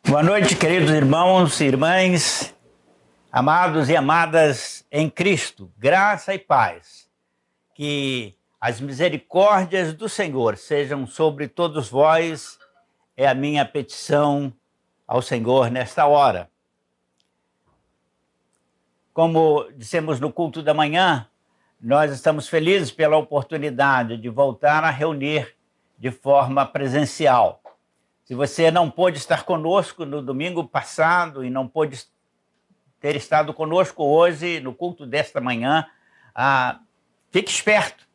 Boa noite, queridos irmãos e irmãs, amados e amadas em Cristo, graça e paz. Que as misericórdias do Senhor sejam sobre todos vós, é a minha petição ao Senhor nesta hora. Como dissemos no culto da manhã, nós estamos felizes pela oportunidade de voltar a reunir de forma presencial. Se você não pôde estar conosco no domingo passado e não pôde ter estado conosco hoje no culto desta manhã, fique esperto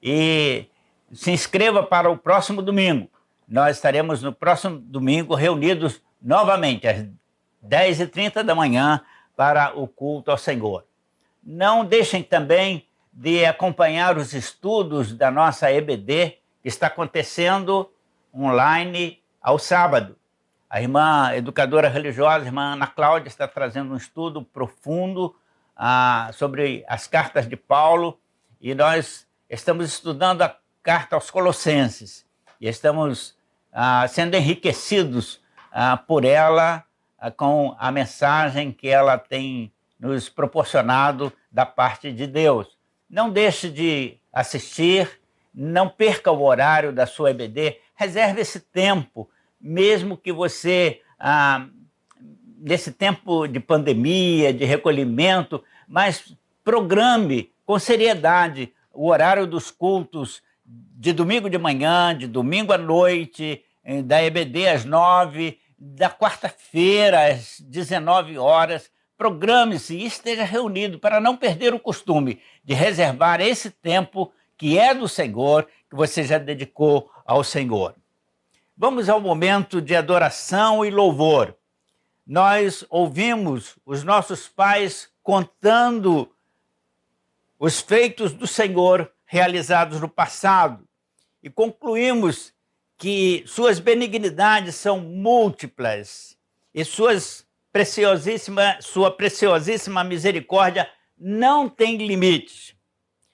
e se inscreva para o próximo domingo. Nós estaremos no próximo domingo reunidos novamente às 10h30 da manhã para o culto ao Senhor. Não deixem também de acompanhar os estudos da nossa EBD, que está acontecendo online ao sábado. A irmã educadora religiosa, a irmã Ana Cláudia, está trazendo um estudo profundo sobre as cartas de Paulo, e nós estamos estudando a carta aos Colossenses, e estamos sendo enriquecidos por ela, com a mensagem que ela tem nos proporcionado da parte de Deus. Não deixe de assistir, não perca o horário da sua EBD, reserve esse tempo, mesmo que você, nesse tempo de pandemia, de recolhimento, mas programe com seriedade o horário dos cultos de domingo de manhã, de domingo à noite, da EBD às 9h, da quarta-feira às 19h. Programe-se e esteja reunido para não perder o costume de reservar esse tempo que é do Senhor, que você já dedicou ao Senhor. Vamos ao momento de adoração e louvor. Nós ouvimos os nossos pais contando os feitos do Senhor realizados no passado e concluímos que suas benignidades são múltiplas e sua preciosíssima misericórdia não tem limites.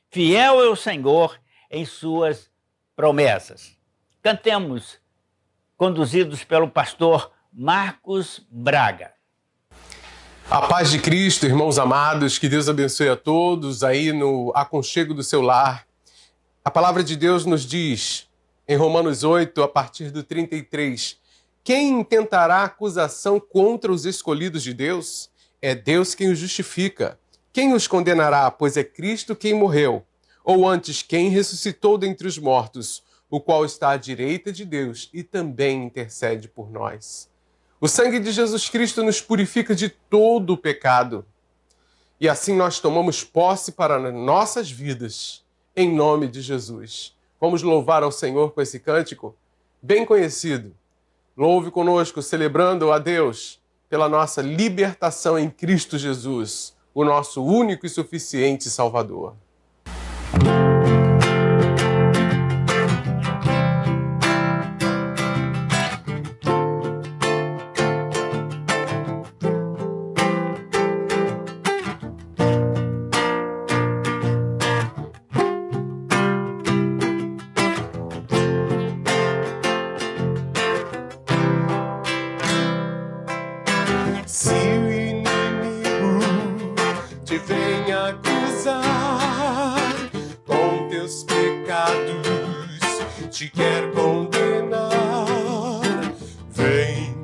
Fiel é o Senhor em suas promessas. Cantemos, conduzidos pelo pastor Marcos Braga. A paz de Cristo, irmãos amados, que Deus abençoe a todos aí no aconchego do seu lar. A palavra de Deus nos diz, em Romanos 8, a partir do 33, quem intentará acusação contra os escolhidos de Deus? É Deus quem os justifica. Quem os condenará? Pois é Cristo quem morreu. Ou antes, quem ressuscitou dentre os mortos, o qual está à direita de Deus e também intercede por nós. O sangue de Jesus Cristo nos purifica de todo o pecado. E assim nós tomamos posse para nossas vidas, em nome de Jesus. Vamos louvar ao Senhor com esse cântico bem conhecido. Louve conosco, celebrando a Deus pela nossa libertação em Cristo Jesus, o nosso único e suficiente Salvador. Te quer condenar, vem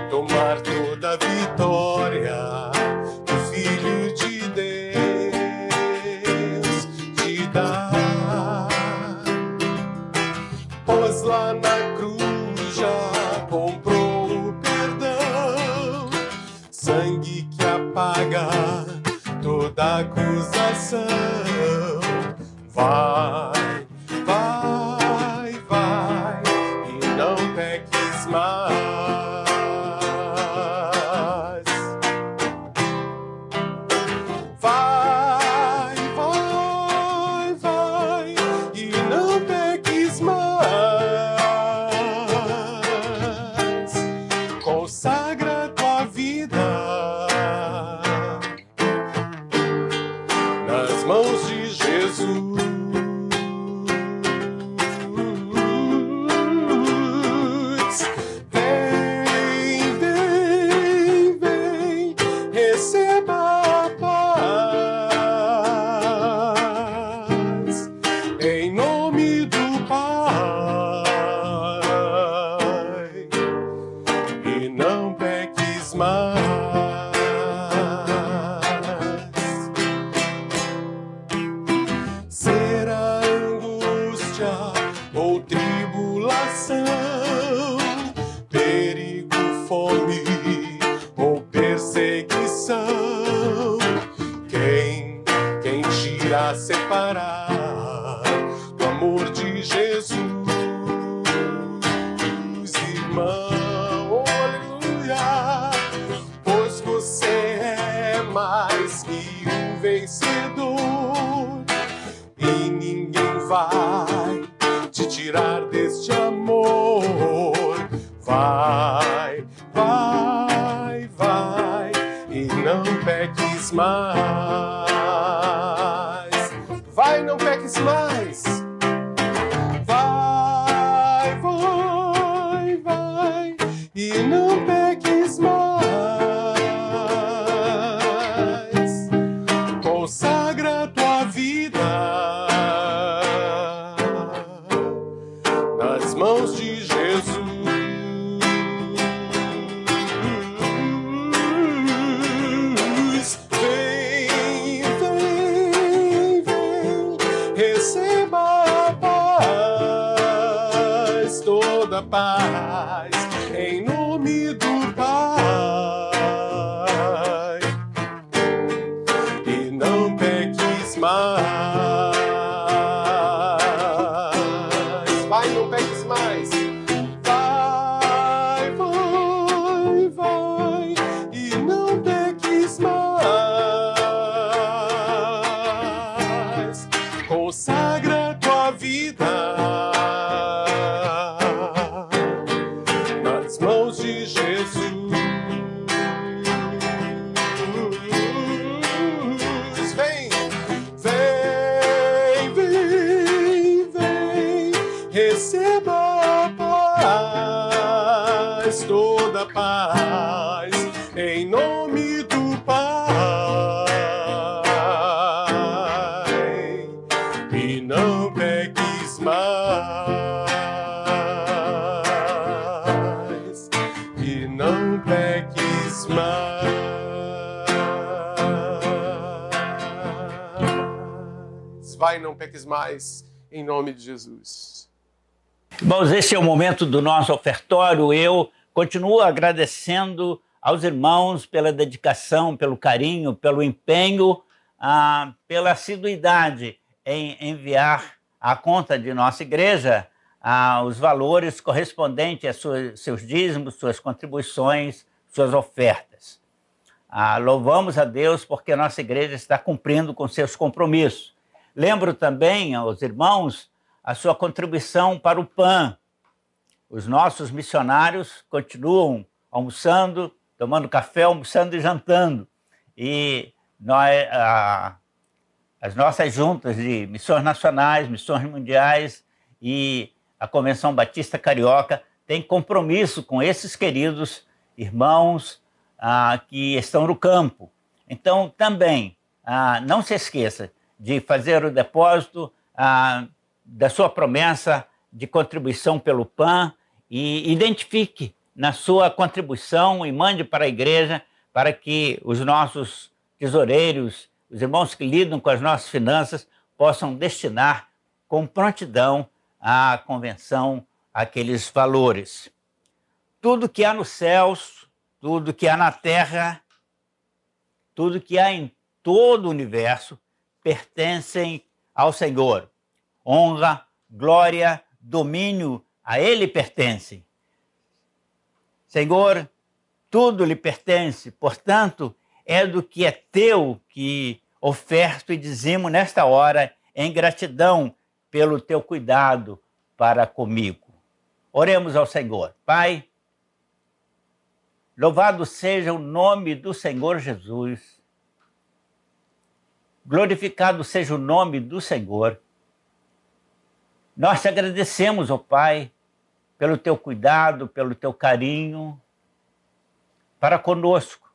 tomar toda a vitória que o Filho de Deus te dá. Pois lá na cruz já comprou o perdão, sangue que apaga toda acusação. Vai, consagra tua vida nas mãos de angústia ou tribulação, perigo, fome ou perseguição, quem te irá separar do amor de Jesus, irmão? Oh, aleluia! Pois você é mais que um vencedor e ninguém vai te tirar deste amor. Vai, vai, vai e não peques mais. Vai, não peques mais. Vai, vai, vai e não peques mais. Consagra tua vida nas mãos de Jesus. Vem, vem, vem, receba a paz, toda a paz, em nome do Pai. E não peques mais. Vai, não peques mais. Vai, vai, vai e não peques mais. Consagra tua vida nas mãos de Jesus. Vem, vem, vem, vem, receba a paz, toda a paz, em nome do Pai. E não peques mais, e não peques mais. Vai, não peques mais, em nome de Jesus. Irmãos, esse é o momento do nosso ofertório. Eu continuo agradecendo aos irmãos pela dedicação, pelo carinho, pelo empenho, pela assiduidade em enviar à conta de nossa igreja os valores correspondentes a seus dízimos, suas contribuições, suas ofertas. Louvamos a Deus porque a nossa igreja está cumprindo com seus compromissos. Lembro também aos irmãos a sua contribuição para o PAN. Os nossos missionários continuam almoçando, tomando café, almoçando e jantando. E as nossas juntas de missões nacionais, missões mundiais e a Convenção Batista Carioca têm compromisso com esses queridos irmãos que estão no campo. Então, também, não se esqueça de fazer o depósito da sua promessa de contribuição pelo PAN e identifique na sua contribuição e mande para a igreja para que os nossos tesoureiros, os irmãos que lidam com as nossas finanças, possam destinar com prontidão à convenção aqueles valores. Tudo que há nos céus, tudo que há na terra, tudo que há em todo o universo pertencem ao Senhor. Honra, glória, domínio a Ele pertencem. Senhor, tudo lhe pertence, portanto, é do que é teu que oferto e dizimo nesta hora em gratidão pelo teu cuidado para comigo. Oremos ao Senhor. Pai, louvado seja o nome do Senhor Jesus. Glorificado seja o nome do Senhor. Nós te agradecemos, ó Pai, pelo teu cuidado, pelo teu carinho para conosco.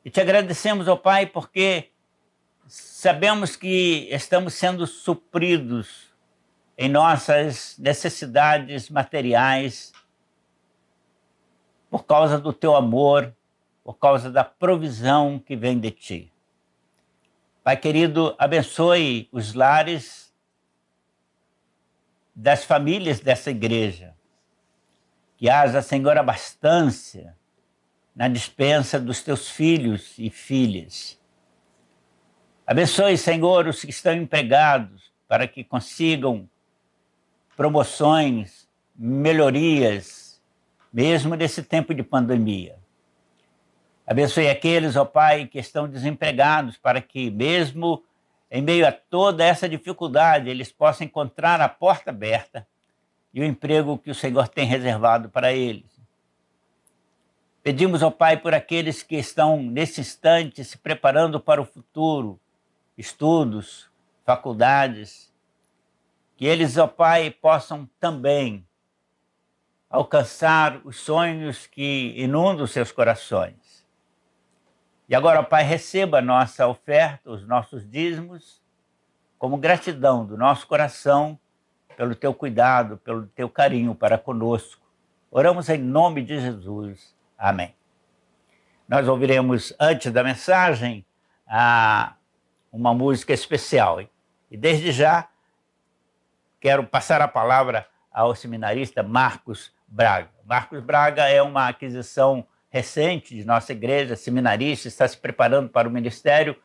E te agradecemos, ó Pai, porque sabemos que estamos sendo supridos em nossas necessidades materiais por causa do teu amor, por causa da provisão que vem de ti. Pai querido, abençoe os lares, das famílias dessa igreja. Que haja, Senhor, abastança na dispensa dos teus filhos e filhas. Abençoe, Senhor, os que estão empregados para que consigam promoções, melhorias, mesmo nesse tempo de pandemia. Abençoe aqueles, ó Pai, que estão desempregados para que, mesmo em meio a toda essa dificuldade, eles possam encontrar a porta aberta e o emprego que o Senhor tem reservado para eles. Pedimos, ó Pai, por aqueles que estão, nesse instante, se preparando para o futuro, estudos, faculdades, que eles, ó Pai, possam também alcançar os sonhos que inundam seus corações. E agora, ó Pai, receba a nossa oferta, os nossos dízimos, como gratidão do nosso coração pelo teu cuidado, pelo teu carinho para conosco. Oramos em nome de Jesus. Amém. Nós ouviremos, antes da mensagem, uma música especial. E desde já, quero passar a palavra ao seminarista Marcos Braga. Marcos Braga é uma aquisição recente de nossa igreja, seminarista, está se preparando para o ministério.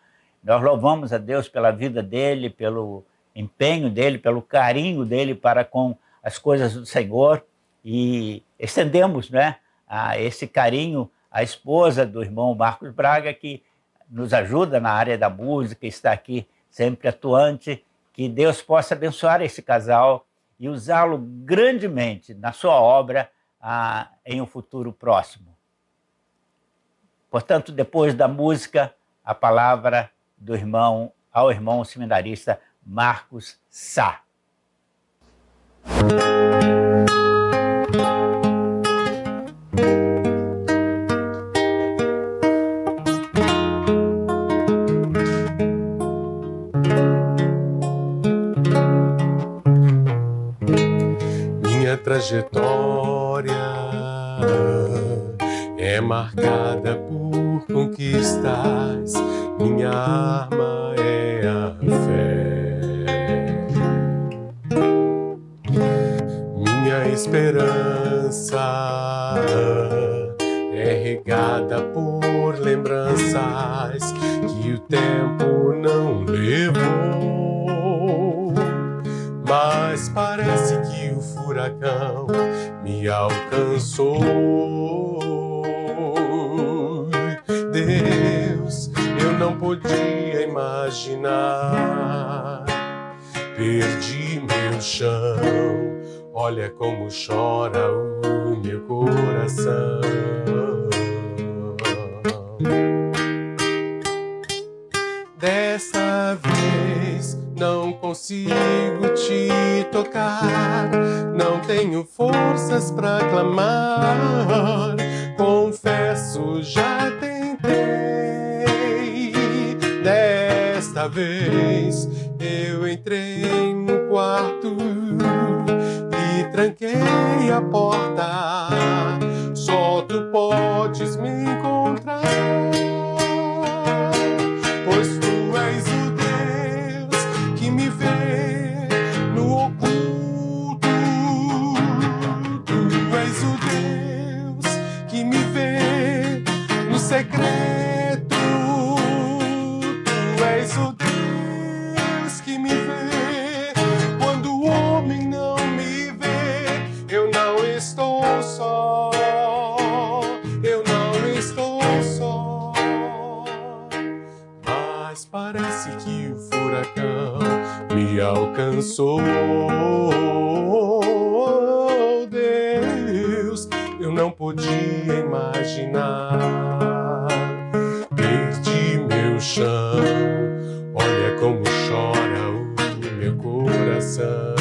Nós louvamos a Deus pela vida dele, pelo empenho dele, pelo carinho dele para com as coisas do Senhor, e estendemos, né, esse carinho à esposa do irmão Marcos Braga, que nos ajuda na área da música, está aqui sempre atuante. Que Deus possa abençoar esse casal e usá-lo grandemente na sua obra em um futuro próximo. Portanto, depois da música, a palavra do irmão ao irmão seminarista Marcos Sá. Minha trajetória é marcada por conquistas, minha arma é a fé. Minha esperança é regada por lembranças que o tempo não levou, mas parece que o furacão me alcançou. Deus, eu não podia imaginar, perdi meu chão, olha como chora o meu coração. Dessa vez não consigo te tocar, não tenho forças pra clamar, confesso, já tentei. Desta vez eu entrei no quarto e tranquei a porta, só tu podes me encontrar, pois tu és o Deus que me vê no oculto, tu és o Deus que me vê no secreto, tu és o Deus que me vê quando o homem não me vê. Eu não estou só, eu não estou só, mas parece que o furacão me alcançou. Deus, eu não podia imaginar, perdi meu chão, olha como chora o meu coração.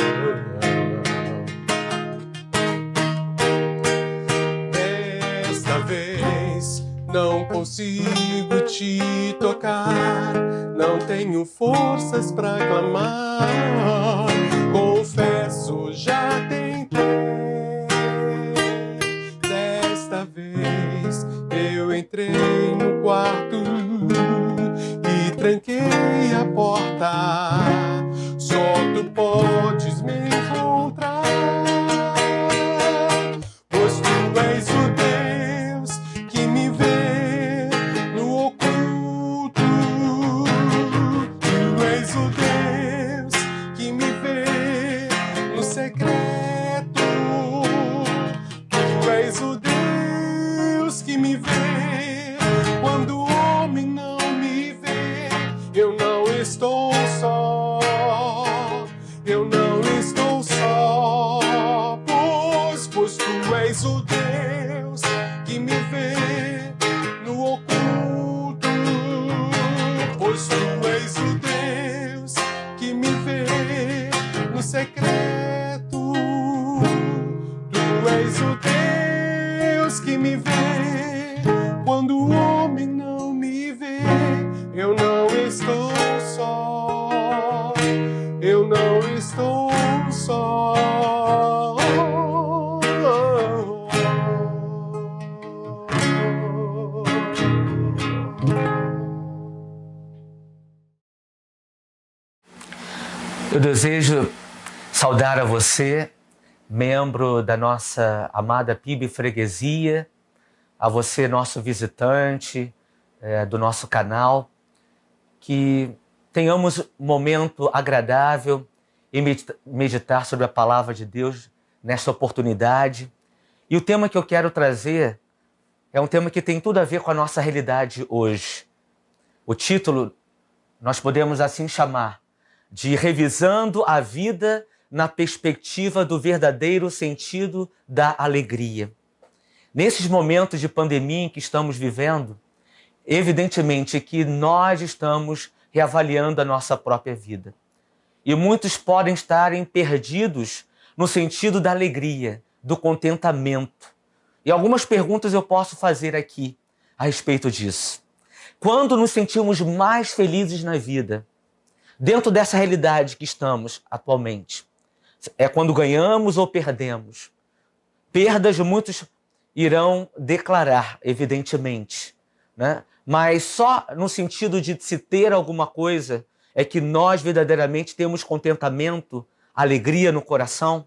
Desta vez não consigo te tocar, não tenho forças pra clamar, confesso, já tentei. Desta vez eu entrei no quarto e tranquei a porta, só tu podes me encontrar, és o Deus que me vê no oculto, pois tu és o Deus que me vê no secreto. Tu és o Deus que me vê quando o homem não me vê. Eu não estou só, eu não estou só. Eu desejo saudar a você, membro da nossa amada PIB Freguesia, a você, nosso visitante do nosso canal, que tenhamos um momento agradável em meditar sobre a palavra de Deus nesta oportunidade. E o tema que eu quero trazer é um tema que tem tudo a ver com a nossa realidade hoje. O título nós podemos assim chamar de Revisando a Vida na Perspectiva do Verdadeiro Sentido da Alegria. Nesses momentos de pandemia em que estamos vivendo, evidentemente que nós estamos reavaliando a nossa própria vida. E muitos podem estarem perdidos no sentido da alegria, do contentamento. E algumas perguntas eu posso fazer aqui a respeito disso. Quando nos sentimos mais felizes na vida, dentro dessa realidade que estamos atualmente, é quando ganhamos ou perdemos. Perdas muitos irão declarar, evidentemente, né? Mas só no sentido de se ter alguma coisa é que nós verdadeiramente temos contentamento, alegria no coração,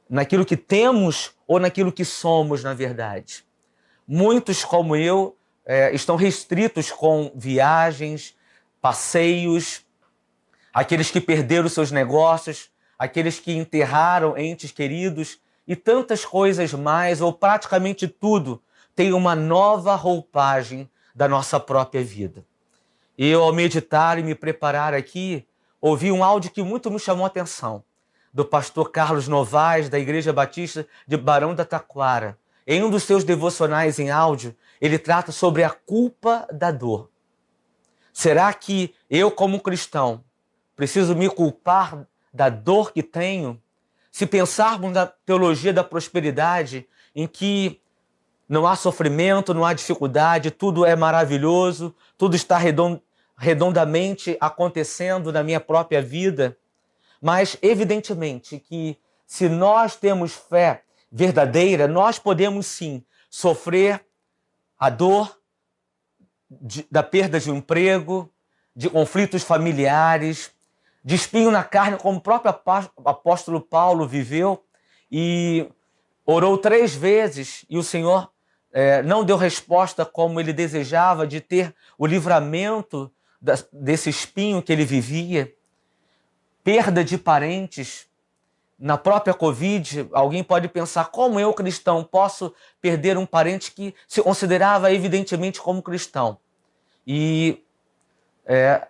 naquilo que temos ou naquilo que somos, na verdade. Muitos, como eu, estão restritos com viagens, passeios, aqueles que perderam seus negócios, aqueles que enterraram entes queridos e tantas coisas mais, ou praticamente tudo, tem uma nova roupagem da nossa própria vida. E eu, ao meditar e me preparar aqui, ouvi um áudio que muito me chamou a atenção, do pastor Carlos Novaes, da Igreja Batista de Barão da Taquara. Em um dos seus devocionais em áudio, ele trata sobre a culpa da dor. Será que eu, como cristão, preciso me culpar da dor que tenho? Se pensarmos na teologia da prosperidade, em que não há sofrimento, não há dificuldade, tudo é maravilhoso, tudo está redondamente acontecendo na minha própria vida. Mas, evidentemente, que se nós temos fé verdadeira, nós podemos sim sofrer a dor da perda de um emprego, de conflitos familiares, de espinho na carne, como o próprio apóstolo Paulo viveu e orou 3 vezes e o Senhor não deu resposta como ele desejava, de ter o livramento desse espinho que ele vivia. Perda de parentes. Na própria Covid, alguém pode pensar, como eu, cristão, posso perder um parente que se considerava evidentemente como cristão? E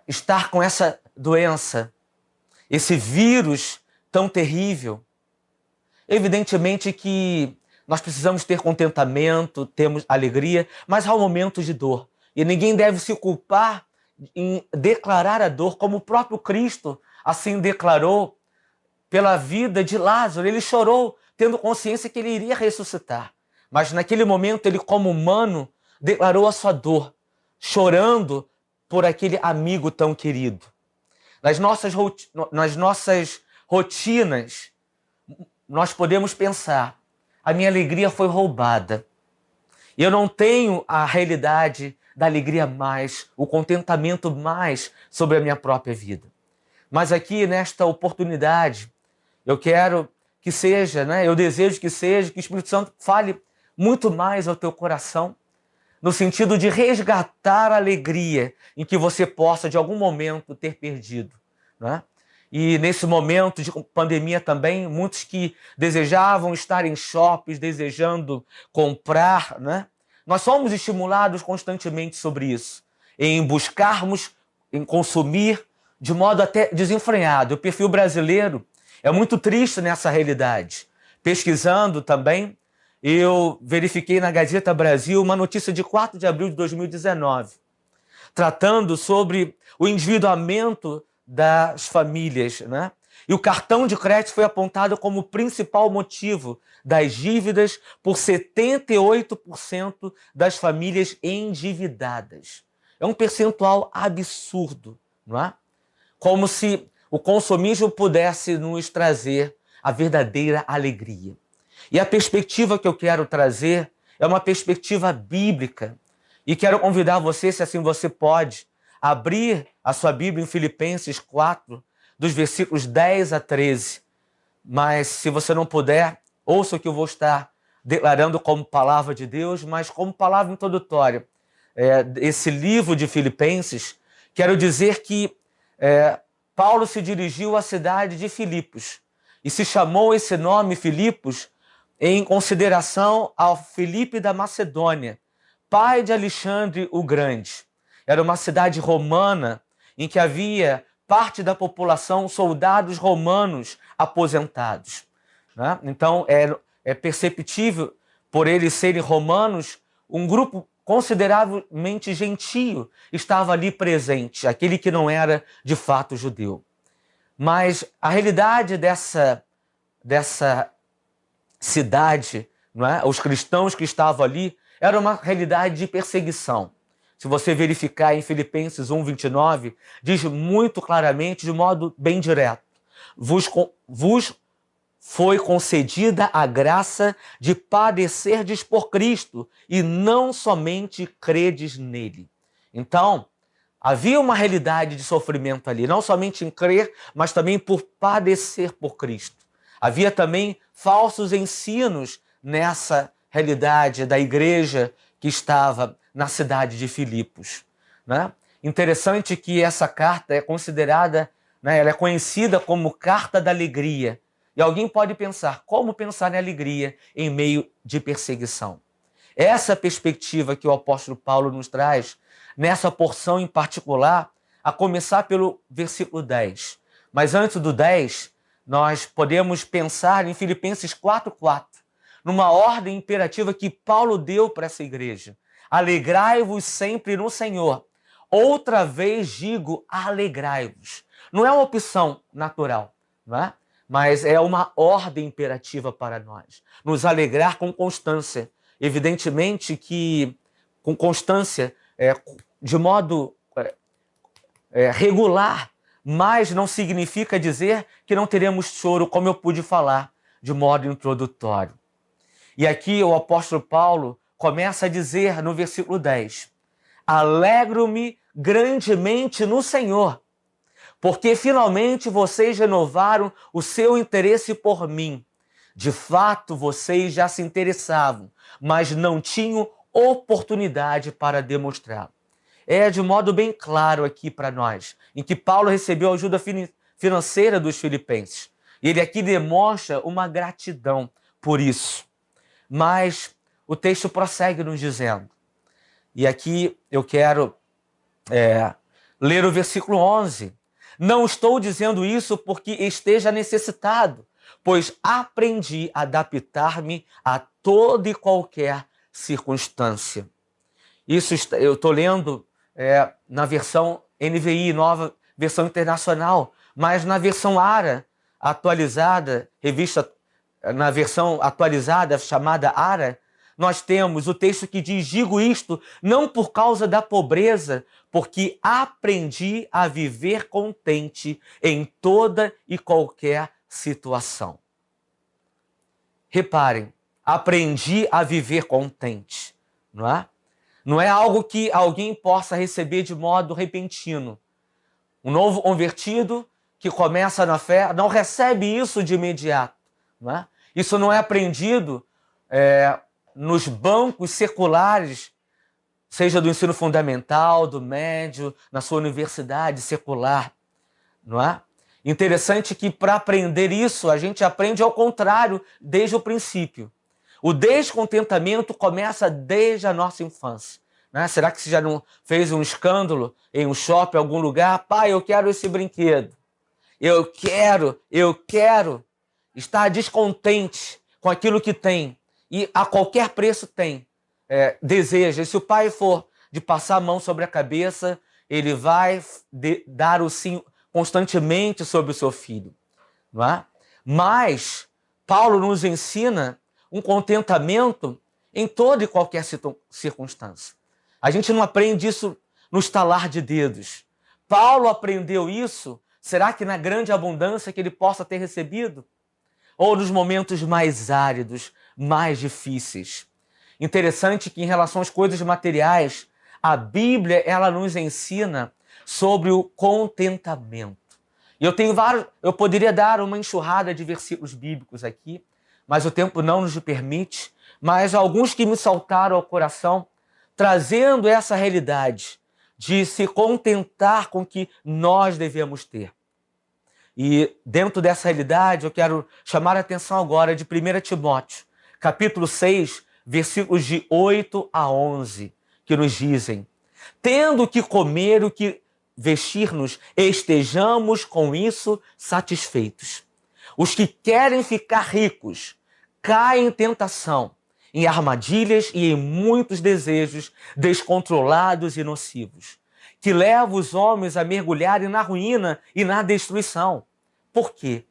estar com essa doença, esse vírus tão terrível. Evidentemente que nós precisamos ter contentamento, temos alegria, mas há momentos de dor. E ninguém deve se culpar em declarar a dor, como o próprio Cristo assim declarou pela vida de Lázaro. Ele chorou, tendo consciência que ele iria ressuscitar. Mas naquele momento, ele, como humano, declarou a sua dor, chorando por aquele amigo tão querido. Nas nossas rotinas, nós podemos pensar, a minha alegria foi roubada. E eu não tenho a realidade da alegria mais, o contentamento mais sobre a minha própria vida. Mas aqui, nesta oportunidade, eu quero que seja, eu desejo que seja, que o Espírito Santo fale muito mais ao teu coração, no sentido de resgatar a alegria em que você possa, de algum momento, ter perdido. E nesse momento de pandemia também, muitos que desejavam estar em shoppings, desejando comprar, nós somos estimulados constantemente sobre isso, em buscarmos, em consumir de modo até desenfreado. O perfil brasileiro é muito triste nessa realidade. pesquisando também, eu verifiquei na Gazeta Brasil uma notícia de 4 de abril de 2019, tratando sobre o endividamento das famílias, né? E o cartão de crédito foi apontado como principal motivo das dívidas por 78% das famílias endividadas. É um percentual absurdo, não é? Como se o consumismo pudesse nos trazer a verdadeira alegria. E a perspectiva que eu quero trazer é uma perspectiva bíblica. E quero convidar você, se assim você pode, abrir a sua Bíblia em Filipenses 4, dos versículos 10 a 13. Mas se você não puder, ouça o que eu vou estar declarando como palavra de Deus, mas como palavra introdutória. Esse livro de Filipenses, quero dizer que Paulo se dirigiu à cidade de Filipos e se chamou esse nome Filipos em consideração ao Filipe da Macedônia, pai de Alexandre o Grande. Era uma cidade romana em que havia parte da população soldados romanos aposentados, né? Então é perceptível, por eles serem romanos, um grupo consideravelmente gentio estava ali presente, aquele que não era de fato judeu. Mas a realidade dessa cidade, não é? Os cristãos que estavam ali, era uma realidade de perseguição. Se você verificar em Filipenses 1:29, diz muito claramente, de modo bem direto: vos foi concedida a graça de padecerdes por Cristo e não somente credes nele. Então, havia uma realidade de sofrimento ali, não somente em crer, mas também por padecer por Cristo. Havia também falsos ensinos nessa realidade da igreja que estava na cidade de Filipos, né? Interessante que essa carta é considerada, né, ela é conhecida como Carta da Alegria. E alguém pode pensar, como pensar em alegria em meio de perseguição? Essa perspectiva que o apóstolo Paulo nos traz, nessa porção em particular, a começar pelo versículo 10. Mas antes do 10, nós podemos pensar em Filipenses 4:4, numa ordem imperativa que Paulo deu para essa igreja. Alegrai-vos sempre no Senhor. Outra vez digo, alegrai-vos. Não é uma opção natural, não é? Mas é uma ordem imperativa para nós. Nos alegrar com constância. Evidentemente que com constância, de modo regular, mas não significa dizer que não teremos choro, como eu pude falar de modo introdutório. E aqui o apóstolo Paulo começa a dizer no versículo 10, alegro-me grandemente no Senhor, porque finalmente vocês renovaram o seu interesse por mim. De fato, vocês já se interessavam, mas não tinham oportunidade para demonstrá-lo. É de modo bem claro aqui para nós, em que Paulo recebeu a ajuda financeira dos filipenses. E ele aqui demonstra uma gratidão por isso. Mas o texto prossegue nos dizendo, e aqui eu quero ler o versículo 11. Não estou dizendo isso porque esteja necessitado, pois aprendi a adaptar-me a toda e qualquer circunstância. Isso eu estou lendo na versão NVI, nova versão internacional, mas na versão ARA atualizada, na versão atualizada chamada ARA, nós temos o texto que diz, digo isto não por causa da pobreza, porque aprendi a viver contente em toda e qualquer situação. Reparem, aprendi a viver contente, não é? Não é algo que alguém possa receber de modo repentino. Um novo convertido que começa na fé não recebe isso de imediato, não é? Isso não é aprendido nos bancos seculares, seja do ensino fundamental, do médio, na sua universidade secular, não é? Interessante que para aprender isso, a gente aprende ao contrário desde o princípio. O descontentamento começa desde a nossa infância, né? Será que você já não fez um escândalo em um shopping, em algum lugar? Pai, eu quero esse brinquedo. Eu quero. Está descontente com aquilo que tem, e a qualquer preço tem, deseja. E se o pai for de passar a mão sobre a cabeça, ele vai dar o sim constantemente sobre o seu filho. Não é? Mas Paulo nos ensina um contentamento em toda e qualquer circunstância. A gente não aprende isso no estalar de dedos. Paulo aprendeu isso, será que na grande abundância que ele possa ter recebido? Ou nos momentos mais áridos, mais difíceis? Interessante que em relação às coisas materiais, a Bíblia ela nos ensina sobre o contentamento. E eu poderia dar uma enxurrada de versículos bíblicos aqui, mas o tempo não nos permite. Mas alguns que me saltaram ao coração, trazendo essa realidade de se contentar com o que nós devemos ter. E dentro dessa realidade, eu quero chamar a atenção agora de 1 Timóteo, capítulo 6, versículos de 8 a 11, que nos dizem: tendo o que comer, o que vestir-nos, estejamos com isso satisfeitos. Os que querem ficar ricos caem em tentação, em armadilhas e em muitos desejos descontrolados e nocivos, que levam os homens a mergulharem na ruína e na destruição. Por quê?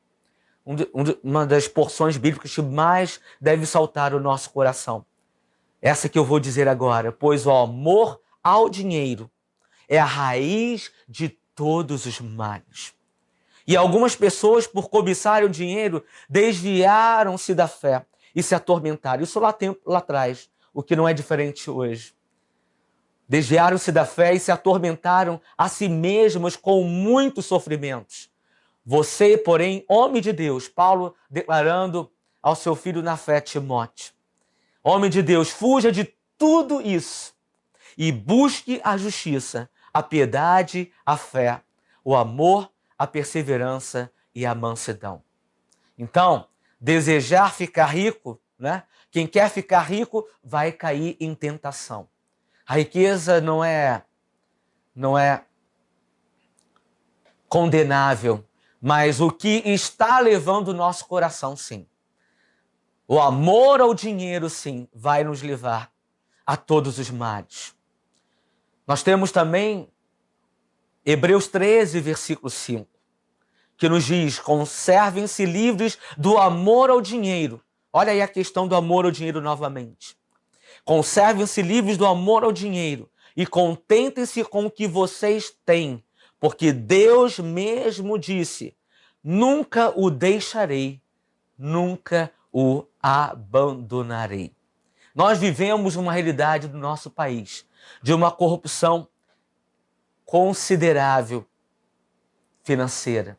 Uma das porções bíblicas que mais deve saltar o nosso coração. Essa que eu vou dizer agora. Pois o amor ao dinheiro é a raiz de todos os males. E algumas pessoas, por cobiçarem o dinheiro, desviaram-se da fé e se atormentaram. Isso lá atrás, o que não é diferente hoje. Desviaram-se da fé e se atormentaram a si mesmos com muitos sofrimentos. Você, porém, homem de Deus, Paulo declarando ao seu filho na fé, Timóteo, homem de Deus, fuja de tudo isso e busque a justiça, a piedade, a fé, o amor, a perseverança e a mansidão. Então, desejar ficar rico, né? Quem quer ficar rico vai cair em tentação. A riqueza não é condenável, mas o que está levando o nosso coração, sim. O amor ao dinheiro, sim, vai nos levar a todos os males. Nós temos também Hebreus 13, versículo 5, que nos diz: conservem-se livres do amor ao dinheiro. Olha aí a questão do amor ao dinheiro novamente. Conservem-se livres do amor ao dinheiro e contentem-se com o que vocês têm, porque Deus mesmo disse: nunca o deixarei, nunca o abandonarei. Nós vivemos uma realidade do nosso país de uma corrupção considerável financeira.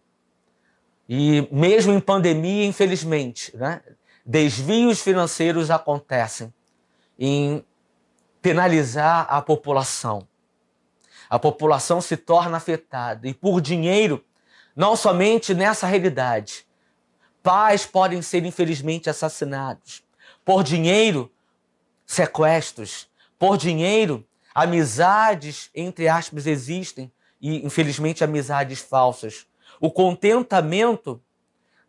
E mesmo em pandemia, infelizmente, né, desvios financeiros acontecem em penalizar a população. A população se torna afetada. E por dinheiro, não somente nessa realidade, pais podem ser infelizmente assassinados. Por dinheiro, sequestros. Por dinheiro, amizades, entre aspas, existem. E infelizmente amizades falsas. O contentamento,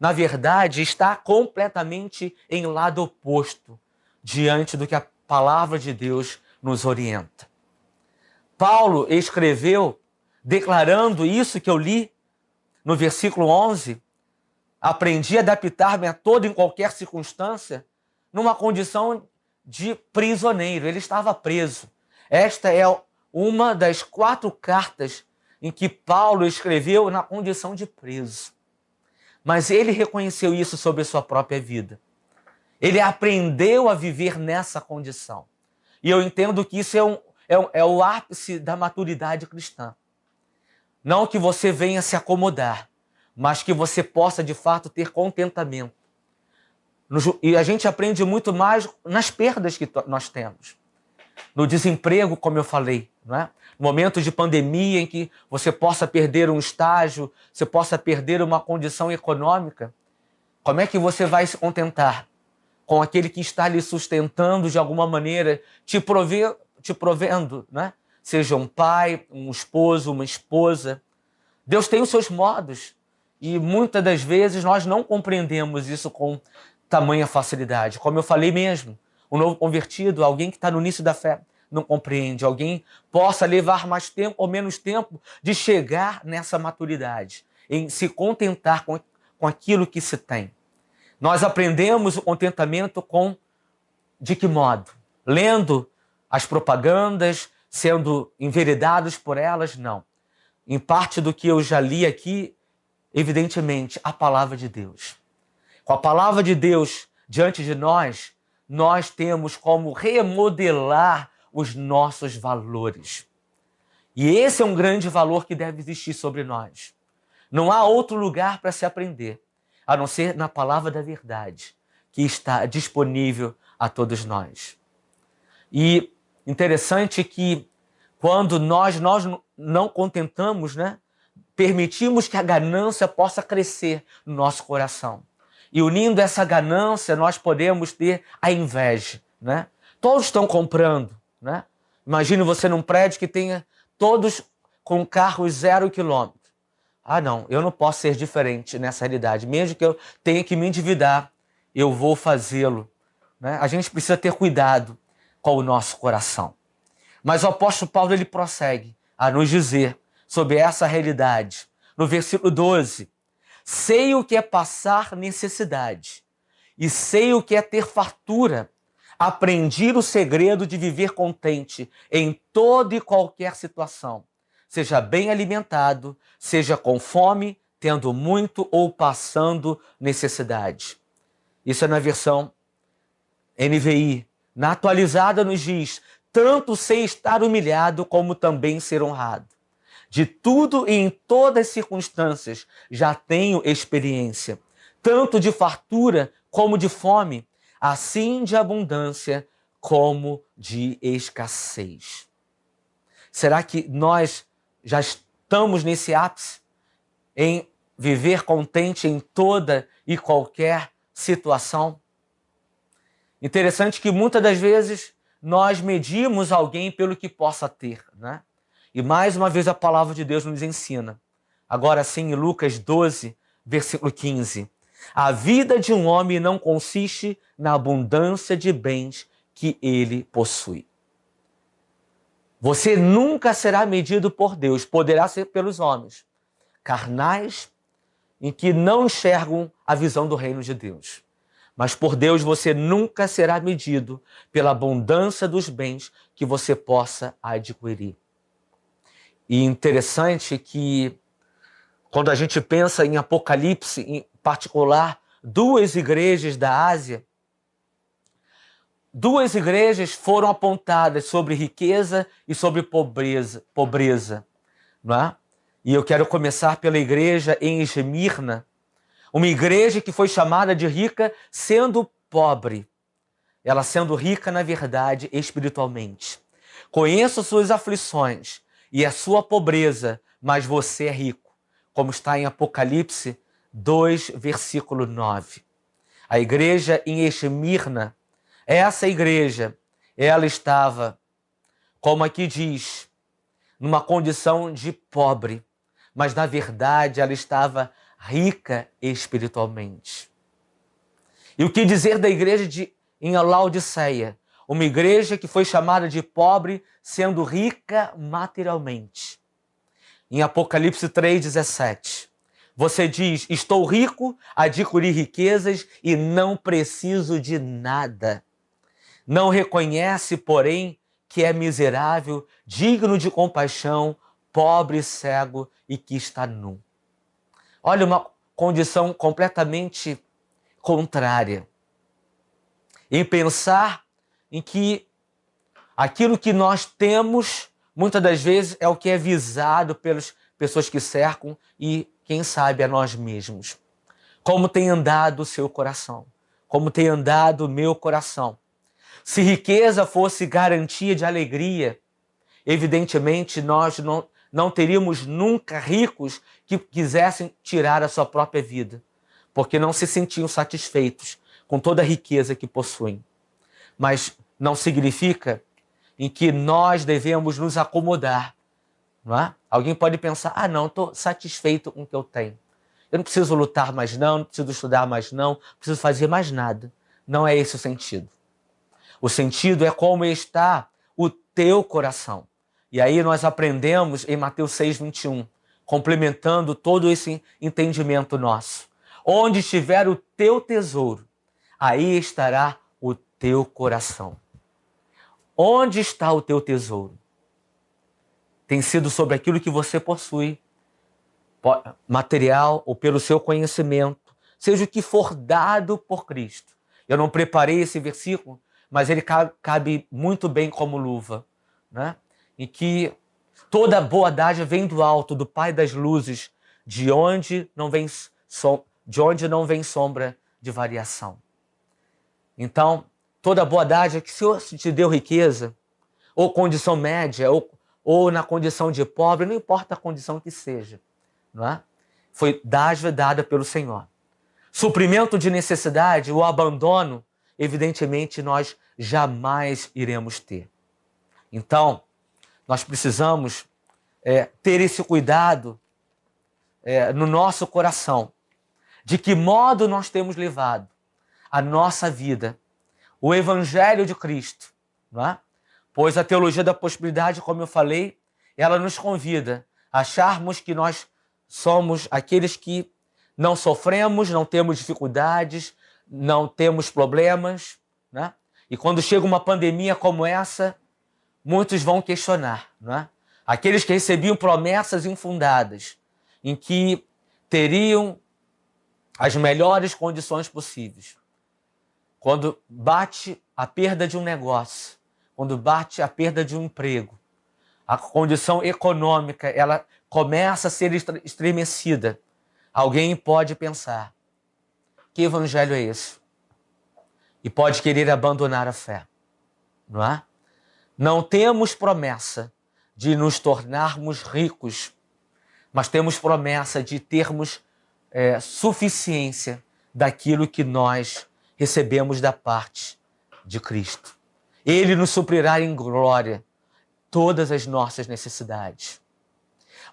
na verdade, está completamente em lado oposto diante do que a palavra de Deus nos orienta. Paulo escreveu, declarando isso que eu li no versículo 11, aprendi a adaptar-me a toda e em qualquer circunstância, numa condição de prisioneiro. Ele estava preso. Esta é uma das 4 cartas em que Paulo escreveu na condição de preso. Mas ele reconheceu isso sobre a sua própria vida. Ele aprendeu a viver nessa condição. E eu entendo que isso é o ápice da maturidade cristã. Não que você venha se acomodar, mas que você possa, de fato, ter contentamento. E a gente aprende muito mais nas perdas que nós temos. No desemprego, como eu falei, não é? No momento de pandemia em que você possa perder um estágio, você possa perder uma condição econômica, como é que você vai se contentar com aquele que está lhe sustentando de alguma maneira, te provendo, né? Seja um pai, um esposo, uma esposa. Deus tem os seus modos e muitas das vezes nós não compreendemos isso com tamanha facilidade. Como eu falei mesmo, um novo convertido, alguém que está no início da fé, não compreende. Alguém possa levar mais tempo ou menos tempo de chegar nessa maturidade, em se contentar com aquilo que se tem. Nós aprendemos o contentamento de que modo? Lendo as propagandas, sendo enveredados por elas? Não. Em parte do que eu já li aqui, evidentemente, a palavra de Deus. Com a palavra de Deus diante de nós, nós temos como remodelar os nossos valores. E esse é um grande valor que deve existir sobre nós. Não há outro lugar para se aprender, a não ser na palavra da verdade, que está disponível a todos nós. E interessante que quando nós não contentamos, né, permitimos que a ganância possa crescer no nosso coração. E unindo essa ganância, nós podemos ter a inveja, né? Todos estão comprando, né? Imagine você num prédio que tenha todos com carros 0 quilômetro. Ah, não, eu não posso ser diferente nessa realidade. Mesmo que eu tenha que me endividar, eu vou fazê-lo, né? A gente precisa ter cuidado com o nosso coração. Mas o apóstolo Paulo, ele prossegue a nos dizer sobre essa realidade. No versículo 12, sei o que é passar necessidade e sei o que é ter fartura. Aprendi o segredo de viver contente em toda e qualquer situação. Seja bem alimentado, seja com fome, tendo muito ou passando necessidade. Isso é na versão NVI. Na atualizada nos diz, tanto sei estar humilhado como também ser honrado. De tudo e em todas as circunstâncias já tenho experiência, tanto de fartura como de fome, assim de abundância como de escassez. Será que nós já estamos nesse ápice em viver contente em toda e qualquer situação? Interessante que muitas das vezes nós medimos alguém pelo que possa ter, né? E mais uma vez a palavra de Deus nos ensina. Agora sim, em Lucas 12, versículo 15. A vida de um homem não consiste na abundância de bens que ele possui. Você nunca será medido por Deus, poderá ser pelos homens, carnais, em que não enxergam a visão do reino de Deus. Mas por Deus você nunca será medido pela abundância dos bens que você possa adquirir. E interessante que quando a gente pensa em Apocalipse, em particular, 2 igrejas da Ásia, 2 igrejas foram apontadas sobre riqueza e sobre pobreza, não é? E eu quero começar pela igreja em Esmirna, uma igreja que foi chamada de rica sendo pobre. Ela sendo rica, na verdade, espiritualmente. Conheço suas aflições e a sua pobreza, mas você é rico, como está em Apocalipse 2, versículo 9. A igreja em Esmirna, essa igreja, ela estava, como aqui diz, numa condição de pobre, mas na verdade ela estava rica espiritualmente. E o que dizer da igreja em Laodiceia? Uma igreja que foi chamada de pobre, sendo rica materialmente. Em Apocalipse 3,17, você diz, estou rico, adquiri riquezas e não preciso de nada. Não reconhece, porém, que é miserável, digno de compaixão, pobre, cego e que está nu. Olha, uma condição completamente contrária. Em pensar em que aquilo que nós temos, muitas das vezes, é o que é visado pelas pessoas que cercam e, quem sabe, a nós mesmos. Como tem andado o seu coração? Como tem andado o meu coração? Se riqueza fosse garantia de alegria, evidentemente nós não teríamos nunca ricos que quisessem tirar a sua própria vida, porque não se sentiam satisfeitos com toda a riqueza que possuem. Mas não significa em que nós devemos nos acomodar, não é? Alguém pode pensar, não, estou satisfeito com o que eu tenho. Eu não preciso lutar mais não preciso estudar mais não preciso fazer mais nada. Não é esse o sentido. O sentido é como está o teu coração. E aí nós aprendemos em Mateus 6:21, complementando todo esse entendimento nosso. Onde estiver o teu tesouro, aí estará o teu coração. Onde está o teu tesouro? Tem sido sobre aquilo que você possui, material ou pelo seu conhecimento, seja o que for dado por Cristo. Eu não preparei esse versículo, mas ele cabe muito bem como luva, né? Em que toda boa dádiva vem do alto, do Pai das luzes, de onde não vem sombra de variação. Então, toda boa dádiva que se o Senhor te deu riqueza, ou condição média, ou na condição de pobre, não importa a condição que seja, não é? Foi dádiva dada pelo Senhor. Suprimento de necessidade, o abandono, evidentemente nós jamais iremos ter. Então, nós precisamos ter esse cuidado no nosso coração. De que modo nós temos levado a nossa vida, o Evangelho de Cristo, não é? Pois a teologia da prosperidade, como eu falei, ela nos convida a acharmos que nós somos aqueles que não sofremos, não temos dificuldades, não temos problemas, né? E quando chega uma pandemia como essa, muitos vão questionar, não é? Aqueles que recebiam promessas infundadas, em que teriam as melhores condições possíveis. Quando bate a perda de um negócio, quando bate a perda de um emprego, a condição econômica ela começa a ser estremecida. Alguém pode pensar, que evangelho é esse? E pode querer abandonar a fé, não é? Não temos promessa de nos tornarmos ricos, mas temos promessa de termos suficiência daquilo que nós recebemos da parte de Cristo. Ele nos suprirá em glória todas as nossas necessidades.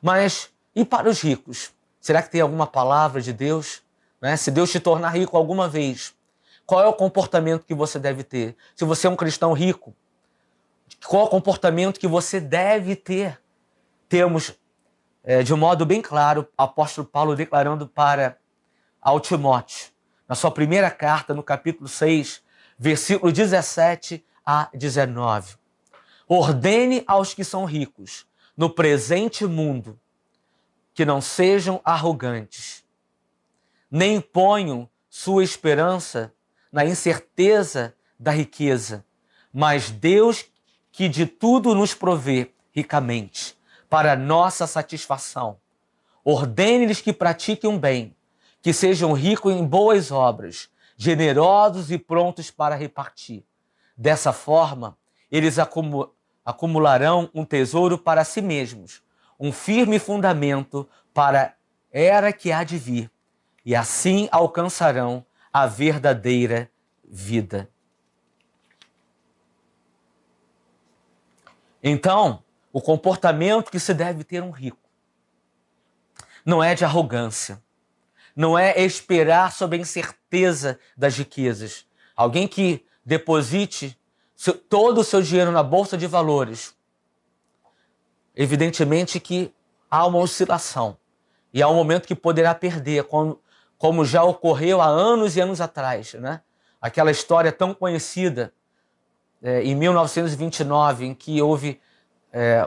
Mas e para os ricos? Será que tem alguma palavra de Deus? Né? Se Deus te tornar rico alguma vez, qual é o comportamento que você deve ter? Se você é um cristão rico, qual é o comportamento que você deve ter? Temos, de um modo bem claro, o apóstolo Paulo declarando ao Timóteo, na sua primeira carta, no capítulo 6, versículo 17 a 19. Ordene aos que são ricos no presente mundo que não sejam arrogantes, nem ponham sua esperança na incerteza da riqueza, mas Deus que de tudo nos provê ricamente para nossa satisfação. Ordene-lhes que pratiquem o bem, que sejam ricos em boas obras, generosos e prontos para repartir. Dessa forma, eles acumularão um tesouro para si mesmos, um firme fundamento para a era que há de vir, e assim alcançarão a verdadeira vida. Então, o comportamento que se deve ter um rico não é de arrogância, não é esperar sob a incerteza das riquezas. Alguém que deposite todo o seu dinheiro na bolsa de valores, evidentemente que há uma oscilação e há um momento que poderá perder, como já ocorreu há anos e anos atrás, né? Aquela história tão conhecida em 1929, em que houve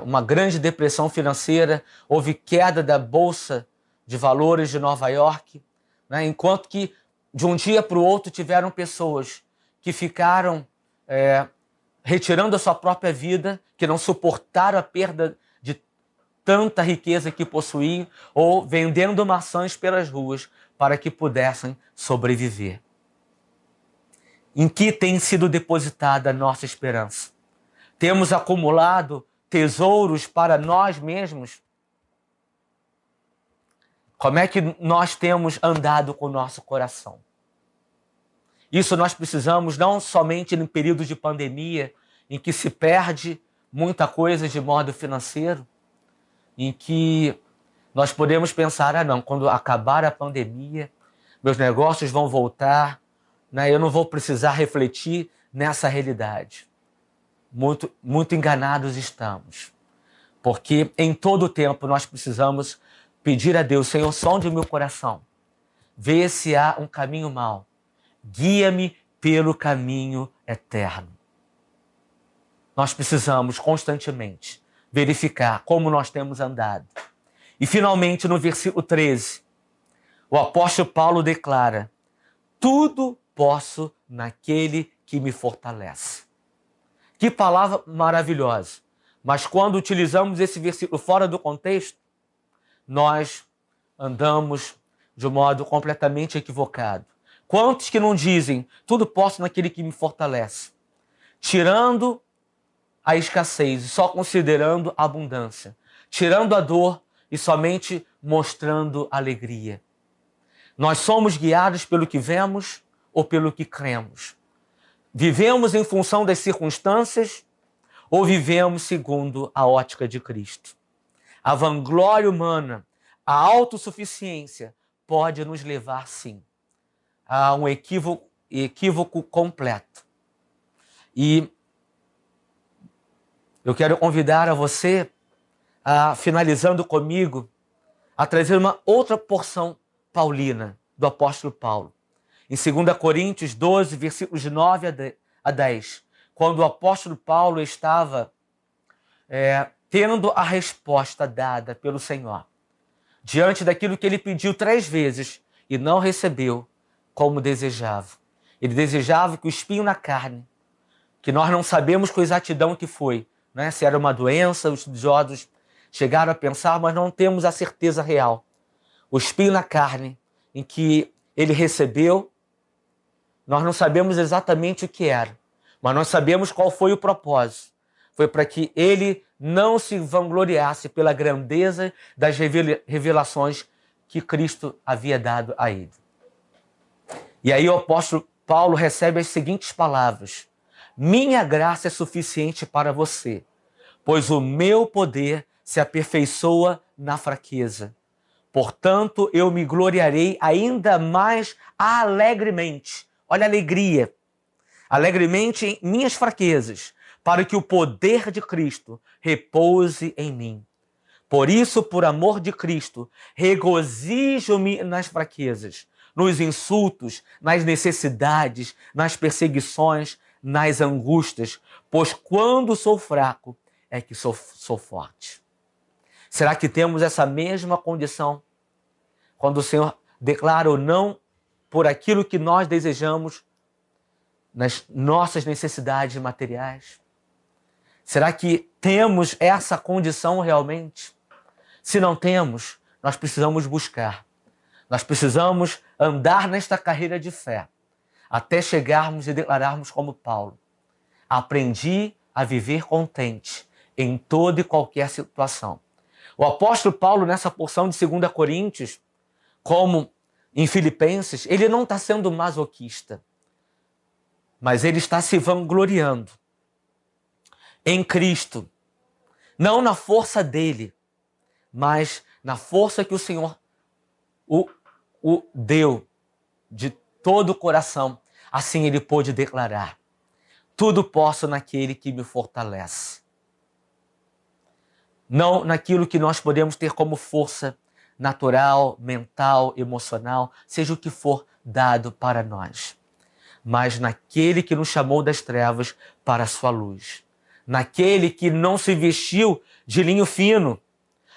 uma grande depressão financeira, houve queda da Bolsa de Valores de Nova York, né? Enquanto que de um dia para o outro tiveram pessoas que ficaram retirando a sua própria vida, que não suportaram a perda de tanta riqueza que possuíam, ou vendendo maçãs pelas ruas para que pudessem sobreviver. Em que tem sido depositada a nossa esperança? Temos acumulado tesouros para nós mesmos? Como é que nós temos andado com o nosso coração? Isso nós precisamos não somente em períodos de pandemia, em que se perde muita coisa de modo financeiro, em que Nós podemos pensar, ah não, quando acabar a pandemia, meus negócios vão voltar, né? Eu não vou precisar refletir nessa realidade. Muito enganados estamos. Porque em todo tempo nós precisamos pedir a Deus, Senhor, sonde o meu coração. Vê se há um caminho mau. Guia-me pelo caminho eterno. Nós precisamos constantemente verificar como nós temos andado. E finalmente no versículo 13, o apóstolo Paulo declara: tudo posso naquele que me fortalece. Que palavra maravilhosa. Mas quando utilizamos esse versículo fora do contexto, nós andamos de um modo completamente equivocado. Quantos que não dizem, tudo posso naquele que me fortalece, tirando a escassez e só considerando a abundância, tirando a dor e somente mostrando alegria. Nós somos guiados pelo que vemos ou pelo que cremos? Vivemos em função das circunstâncias ou vivemos segundo a ótica de Cristo? A vanglória humana, a autossuficiência pode nos levar, sim, a um equívoco completo. E eu quero convidar a você, finalizando comigo, a trazer uma outra porção paulina do apóstolo Paulo. Em 2 Coríntios 12, versículos de 9 a 10, quando o apóstolo Paulo estava tendo a resposta dada pelo Senhor, diante daquilo que ele pediu 3 vezes e não recebeu como desejava. Ele desejava que o espinho na carne, que nós não sabemos com exatidão o que foi, né? Se era uma doença, os estudiosos chegaram a pensar, mas não temos a certeza real. O espinho na carne, em que ele recebeu, nós não sabemos exatamente o que era, mas nós sabemos qual foi o propósito. Foi para que ele não se vangloriasse pela grandeza das revelações que Cristo havia dado a ele. E aí o apóstolo Paulo recebe as seguintes palavras: minha graça é suficiente para você, pois o meu poder se aperfeiçoa na fraqueza. Portanto, eu me gloriarei ainda mais alegremente. Olha a alegria. Alegremente em minhas fraquezas, para que o poder de Cristo repouse em mim. Por isso, por amor de Cristo, regozijo-me nas fraquezas, nos insultos, nas necessidades, nas perseguições, nas angústias, pois quando sou fraco é que sou forte. Será que temos essa mesma condição quando o Senhor declara ou não por aquilo que nós desejamos nas nossas necessidades materiais? Será que temos essa condição realmente? Se não temos, nós precisamos buscar. Nós precisamos andar nesta carreira de fé até chegarmos e declararmos como Paulo: aprendi a viver contente em toda e qualquer situação. O apóstolo Paulo, nessa porção de 2 Coríntios, como em Filipenses, ele não está sendo masoquista, mas ele está se vangloriando em Cristo, não na força dele, mas na força que o Senhor o deu de todo o coração. Assim ele pôde declarar: tudo posso naquele que me fortalece. Não naquilo que nós podemos ter como força natural, mental, emocional, seja o que for dado para nós, mas naquele que nos chamou das trevas para a sua luz, naquele que não se vestiu de linho fino,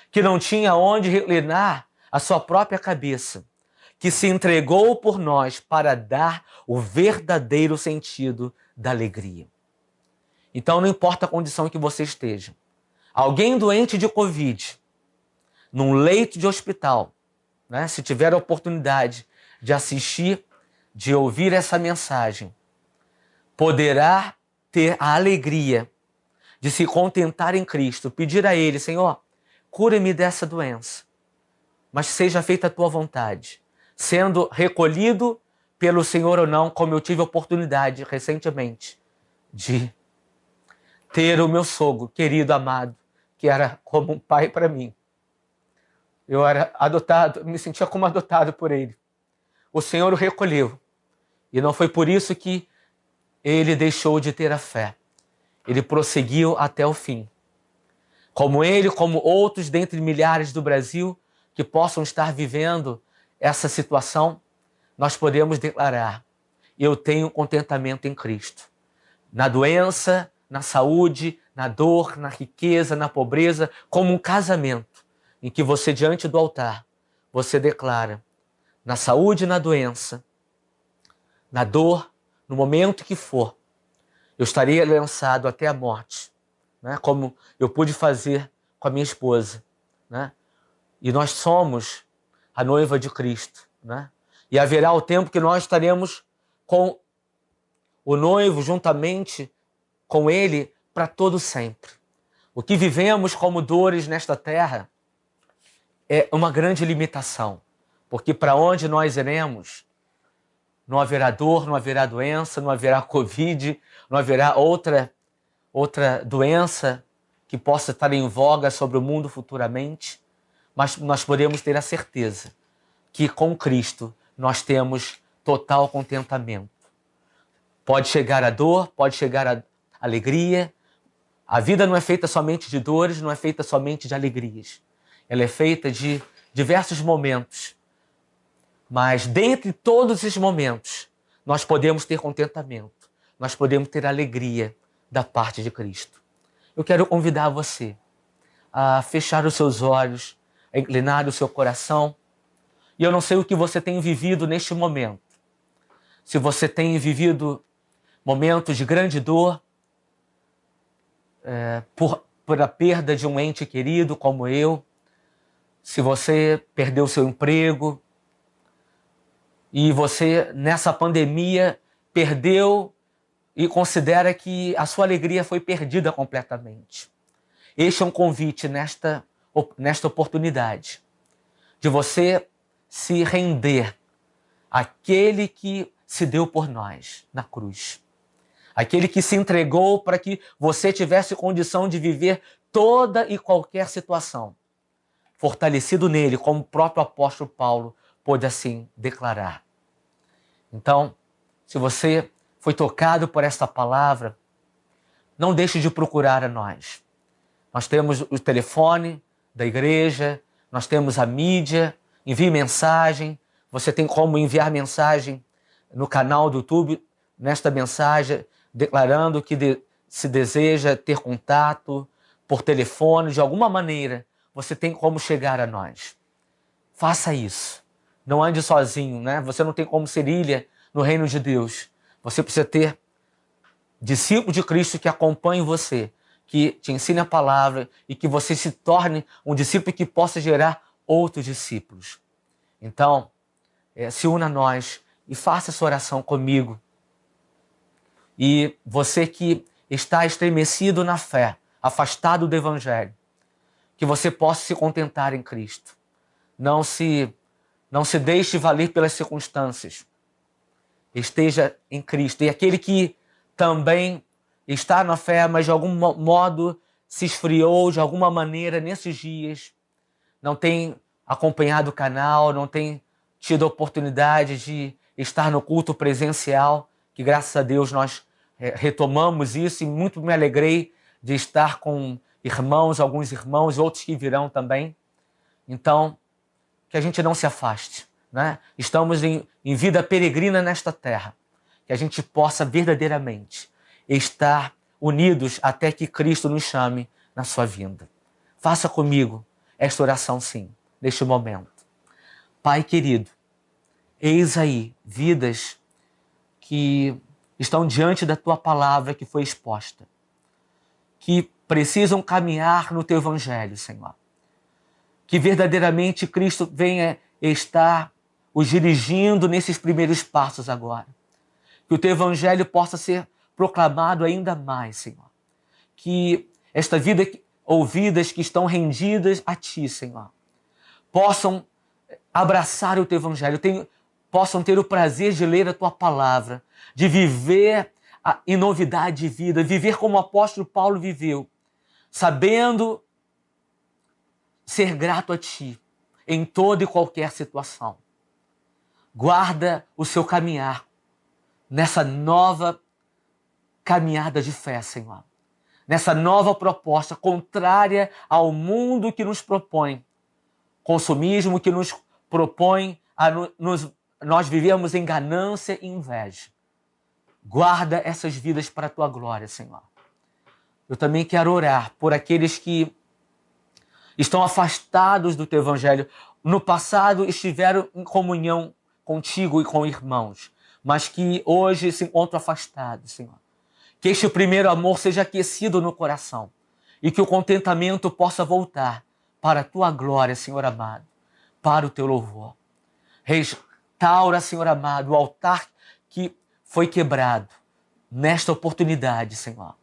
que não tinha onde reclinar a sua própria cabeça, que se entregou por nós para dar o verdadeiro sentido da alegria. Então não importa a condição que você esteja, alguém doente de Covid, num leito de hospital, né? Se tiver a oportunidade de assistir, de ouvir essa mensagem, poderá ter a alegria de se contentar em Cristo, pedir a Ele: Senhor, cura-me dessa doença, mas seja feita a Tua vontade, sendo recolhido pelo Senhor ou não, como eu tive a oportunidade recentemente de ter o meu sogro, querido, amado, que era como um pai para mim. Eu era adotado, me sentia como adotado por ele. O Senhor o recolheu. E não foi por isso que ele deixou de ter a fé. Ele prosseguiu até o fim. Como ele, como outros dentre milhares do Brasil que possam estar vivendo essa situação, nós podemos declarar: eu tenho contentamento em Cristo. Na doença, na saúde, na dor, na riqueza, na pobreza, como um casamento em que você, diante do altar, você declara: na saúde e na doença, na dor, no momento que for, eu estarei lançado até a morte, né? Como eu pude fazer com a minha esposa, né? E nós somos a noiva de Cristo, né? E haverá o tempo que nós estaremos com o noivo juntamente com ele para todo sempre. O que vivemos como dores nesta terra é uma grande limitação, porque para onde nós iremos, não haverá dor, não haverá doença, não haverá Covid, não haverá outra doença que possa estar em voga sobre o mundo futuramente, mas nós podemos ter a certeza que com Cristo nós temos total contentamento. Pode chegar a dor, pode chegar a alegria. A vida não é feita somente de dores, não é feita somente de alegrias. Ela é feita de diversos momentos. Mas dentre todos esses momentos, nós podemos ter contentamento, nós podemos ter alegria da parte de Cristo. Eu quero convidar você a fechar os seus olhos, a inclinar o seu coração. E eu não sei o que você tem vivido neste momento. Se você tem vivido momentos de grande dor, por a perda de um ente querido como eu, se você perdeu seu emprego e você nessa pandemia perdeu e considera que a sua alegria foi perdida completamente. Este é um convite nesta oportunidade de você se render àquele que se deu por nós na cruz. Aquele que se entregou para que você tivesse condição de viver toda e qualquer situação. Fortalecido nele, como o próprio apóstolo Paulo pôde assim declarar. Então, se você foi tocado por esta palavra, não deixe de procurar a nós. Nós temos o telefone da igreja, nós temos a mídia, envie mensagem. Você tem como enviar mensagem no canal do YouTube, nesta mensagem, declarando que se deseja ter contato por telefone, de alguma maneira, você tem como chegar a nós. Faça isso. Não ande sozinho, né? Você não tem como ser ilha no reino de Deus. Você precisa ter discípulo de Cristo que acompanhe você, que te ensine a palavra e que você se torne um discípulo que possa gerar outros discípulos. Então, se una a nós e faça essa oração comigo. E você que está estremecido na fé, afastado do Evangelho, que você possa se contentar em Cristo. Não se deixe valer pelas circunstâncias. Esteja em Cristo. E aquele que também está na fé, mas de algum modo se esfriou de alguma maneira nesses dias, não tem acompanhado o canal, não tem tido a oportunidade de estar no culto presencial, que graças a Deus nós retomamos isso e muito me alegrei de estar com irmãos, alguns irmãos, outros que virão também. Então, que a gente não se afaste, né? Estamos em vida peregrina nesta terra, que a gente possa verdadeiramente estar unidos até que Cristo nos chame na sua vinda. Faça comigo esta oração sim, neste momento. Pai querido, eis aí vidas que estão diante da tua palavra que foi exposta, que precisam caminhar no teu evangelho, Senhor. Que verdadeiramente Cristo venha estar os dirigindo nesses primeiros passos agora. Que o teu evangelho possa ser proclamado ainda mais, Senhor. Que esta vida ou vidas que estão rendidas a ti, Senhor, possam abraçar o teu evangelho, possam ter o prazer de ler a tua palavra, de viver em novidade de vida, viver como o apóstolo Paulo viveu, sabendo ser grato a ti, em toda e qualquer situação. Guarda o seu caminhar nessa nova caminhada de fé, Senhor. Nessa nova proposta contrária ao mundo que nos propõe, consumismo que nos propõe a nós vivemos em ganância e inveja. Guarda essas vidas para a tua glória, Senhor. Eu também quero orar por aqueles que estão afastados do teu evangelho. No passado estiveram em comunhão contigo e com irmãos, mas que hoje se encontram afastados, Senhor. Que este primeiro amor seja aquecido no coração e que o contentamento possa voltar para a tua glória, Senhor amado, para o teu louvor. Restaura, Senhor amado, o altar que foi quebrado nesta oportunidade, Senhor.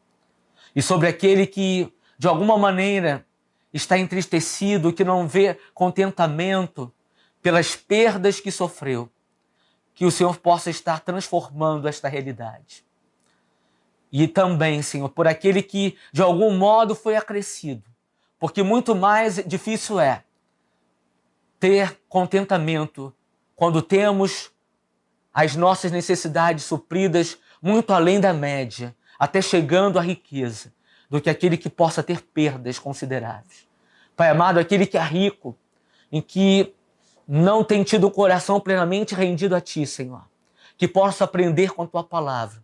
E sobre aquele que, de alguma maneira, está entristecido, que não vê contentamento pelas perdas que sofreu, que o Senhor possa estar transformando esta realidade. E também, Senhor, por aquele que de algum modo foi acrescido, porque muito mais difícil é ter contentamento quando temos as nossas necessidades supridas muito além da média, até chegando à riqueza, do que aquele que possa ter perdas consideráveis. Pai amado, aquele que é rico, em que não tem tido o coração plenamente rendido a Ti, Senhor, que possa aprender com a Tua palavra,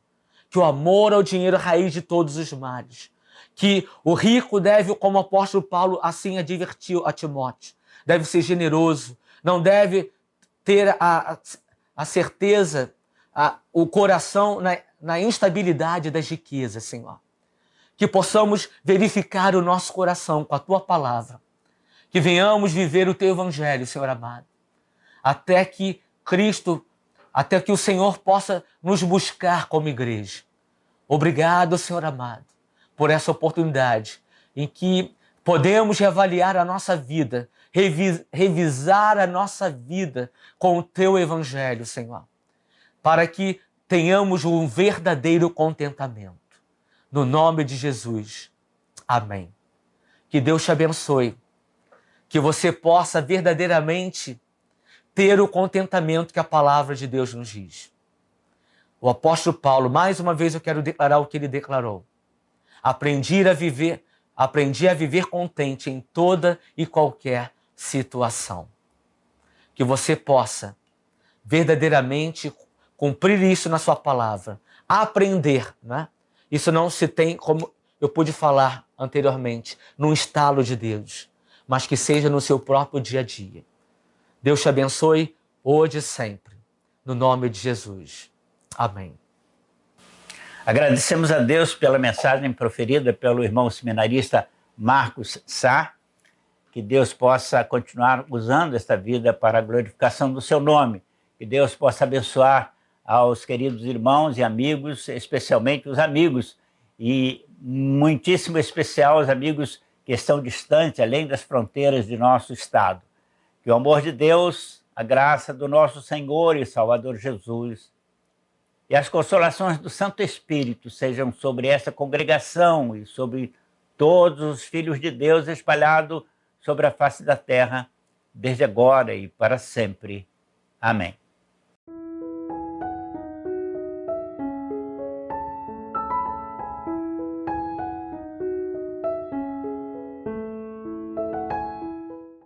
que o amor ao dinheiro é a raiz de todos os males, que o rico deve, como o apóstolo Paulo assim advertiu a Timóteo, deve ser generoso, não deve ter a certeza, o coração na instabilidade das riquezas, Senhor. Que possamos verificar o nosso coração com a Tua palavra, que venhamos viver o Teu evangelho, Senhor amado, até que o Senhor possa nos buscar como igreja. Obrigado, Senhor amado, por essa oportunidade em que podemos reavaliar a nossa vida, revisar a nossa vida com o Teu evangelho, Senhor, para que tenhamos um verdadeiro contentamento. No nome de Jesus. Amém. Que Deus te abençoe. Que você possa verdadeiramente ter o contentamento que a palavra de Deus nos diz. O apóstolo Paulo, mais uma vez eu quero declarar o que ele declarou. Aprendi a viver contente em toda e qualquer situação. Que você possa verdadeiramente cumprir isso na sua palavra. Aprender, né? Isso não se tem, como eu pude falar anteriormente, num estalo de dedos, mas que seja no seu próprio dia a dia. Deus te abençoe hoje e sempre. No nome de Jesus. Amém. Agradecemos a Deus pela mensagem proferida pelo irmão seminarista Marcos Sá. Que Deus possa continuar usando esta vida para a glorificação do seu nome. Que Deus possa abençoar aos queridos irmãos e amigos, especialmente os amigos, e muitíssimo especial os amigos que estão distantes, além das fronteiras de nosso estado. Que o amor de Deus, a graça do nosso Senhor e Salvador Jesus e as consolações do Santo Espírito sejam sobre essa congregação e sobre todos os filhos de Deus espalhados sobre a face da terra, desde agora e para sempre. Amém.